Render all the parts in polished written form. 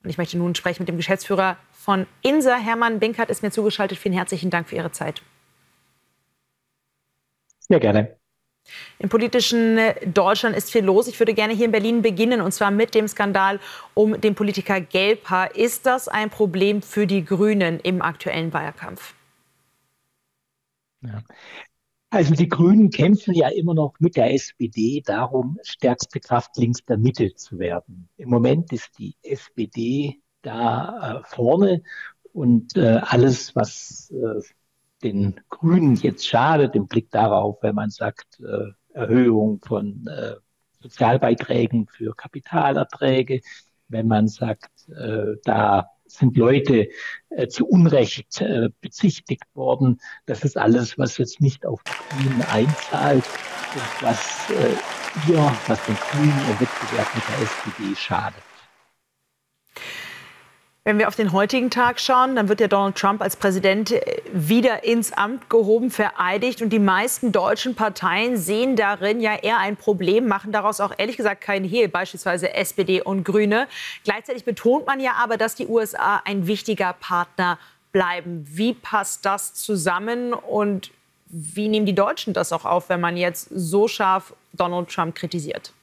Und ich möchte nun sprechen mit dem Geschäftsführer von INSA. Hermann Binkert ist mir zugeschaltet. Vielen herzlichen Dank für Ihre Zeit. Sehr gerne. Im politischen Deutschland ist viel los. Ich würde gerne hier in Berlin beginnen, und zwar mit dem Skandal um den Politiker Gelbhaar. Ist das ein Problem für die Grünen im aktuellen Wahlkampf? Ja. Also die Grünen kämpfen ja immer noch mit der SPD darum, stärkste Kraft links der Mitte zu werden. Im Moment ist die SPD da vorne und alles, was den Grünen jetzt schadet, im Blick darauf, wenn man sagt, Erhöhung von Sozialbeiträgen für Kapitalerträge, wenn man sagt, da sind Leute zu Unrecht bezichtigt worden. Das ist alles, was jetzt nicht auf die Grünen einzahlt und was den Grünen im Wettbewerb mit der SPD schadet. Wenn wir auf den heutigen Tag schauen, dann wird ja Donald Trump als Präsident wieder ins Amt gehoben, vereidigt. Und die meisten deutschen Parteien sehen darin ja eher ein Problem, machen daraus auch ehrlich gesagt keinen Hehl, beispielsweise SPD und Grüne. Gleichzeitig betont man ja aber, dass die USA ein wichtiger Partner bleiben. Wie passt das zusammen und wie nehmen die Deutschen das auch auf, wenn man jetzt so scharf Donald Trump kritisiert?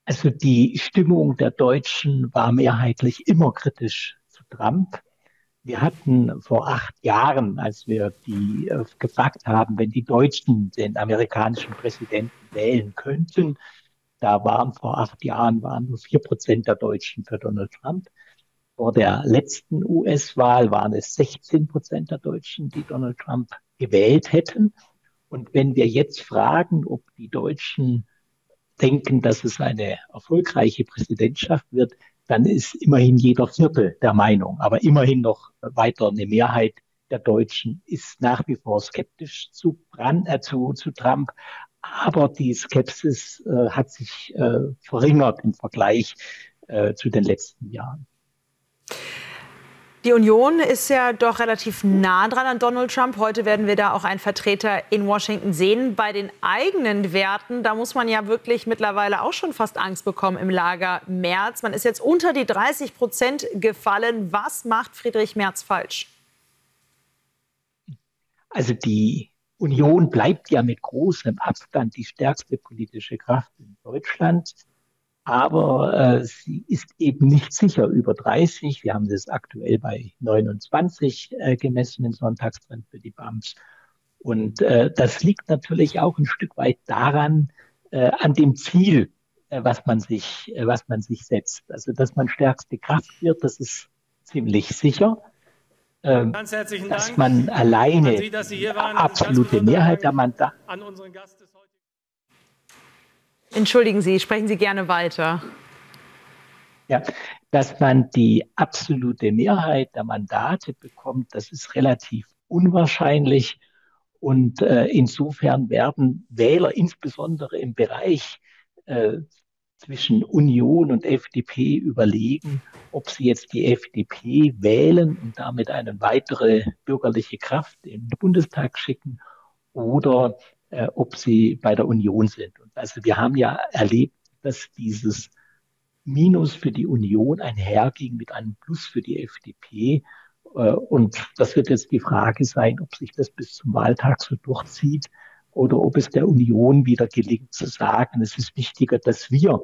Also die Stimmung der Deutschen war mehrheitlich immer kritisch zu Trump. Wir hatten vor 8 Jahren, als wir die gefragt haben, wenn die Deutschen den amerikanischen Präsidenten wählen könnten, da waren vor 8 Jahren nur 4% der Deutschen für Donald Trump. Vor der letzten US-Wahl waren es 16% der Deutschen, die Donald Trump gewählt hätten. Und wenn wir jetzt fragen, ob die Deutschen denken, dass es eine erfolgreiche Präsidentschaft wird, dann ist immerhin jeder Vierte der Meinung. Aber immerhin noch weiter eine Mehrheit der Deutschen ist nach wie vor skeptisch zu Trump. Aber die Skepsis hat sich verringert im Vergleich zu den letzten Jahren. Die Union ist ja doch relativ nah dran an Donald Trump. Heute werden wir da auch einen Vertreter in Washington sehen. Bei den eigenen Werten, da muss man ja wirklich mittlerweile auch schon fast Angst bekommen im Lager Merz. Man ist jetzt unter die 30% gefallen. Was macht Friedrich Merz falsch? Also die Union bleibt ja mit großem Abstand die stärkste politische Kraft in Deutschland. Aber sie ist eben nicht sicher über 30. Wir haben das aktuell bei 29 gemessen im Sonntagstrend für die BAMS. Und das liegt natürlich auch ein Stück weit daran, an dem Ziel, was man sich setzt. Also, dass man stärkste Kraft wird, das ist ziemlich sicher. Ganz herzlichen Dank. Dass man alleine die absolute Mehrheit der Mandate. Entschuldigen Sie, sprechen Sie gerne weiter. Ja, dass man die absolute Mehrheit der Mandate bekommt, das ist relativ unwahrscheinlich. Und insofern werden Wähler insbesondere im Bereich zwischen Union und FDP überlegen, ob sie jetzt die FDP wählen und damit eine weitere bürgerliche Kraft in den Bundestag schicken oder ob sie bei der Union sind. Und also wir haben ja erlebt, dass dieses Minus für die Union einherging mit einem Plus für die FDP. Und das wird jetzt die Frage sein, ob sich das bis zum Wahltag so durchzieht oder ob es der Union wieder gelingt zu sagen, es ist wichtiger, dass wir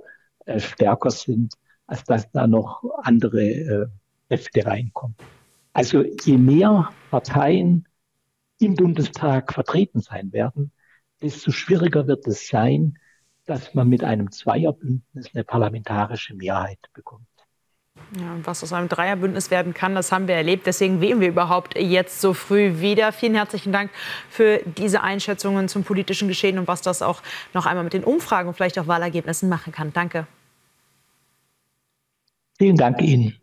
stärker sind, als dass da noch andere Kräfte reinkommen. Also je mehr Parteien im Bundestag vertreten sein werden, desto schwieriger wird es sein, dass man mit einem Zweierbündnis eine parlamentarische Mehrheit bekommt. Ja, was aus einem Dreierbündnis werden kann, das haben wir erlebt. Deswegen wählen wir überhaupt jetzt so früh wieder. Vielen herzlichen Dank für diese Einschätzungen zum politischen Geschehen und was das auch noch einmal mit den Umfragen und vielleicht auch Wahlergebnissen machen kann. Danke. Vielen Dank Ihnen.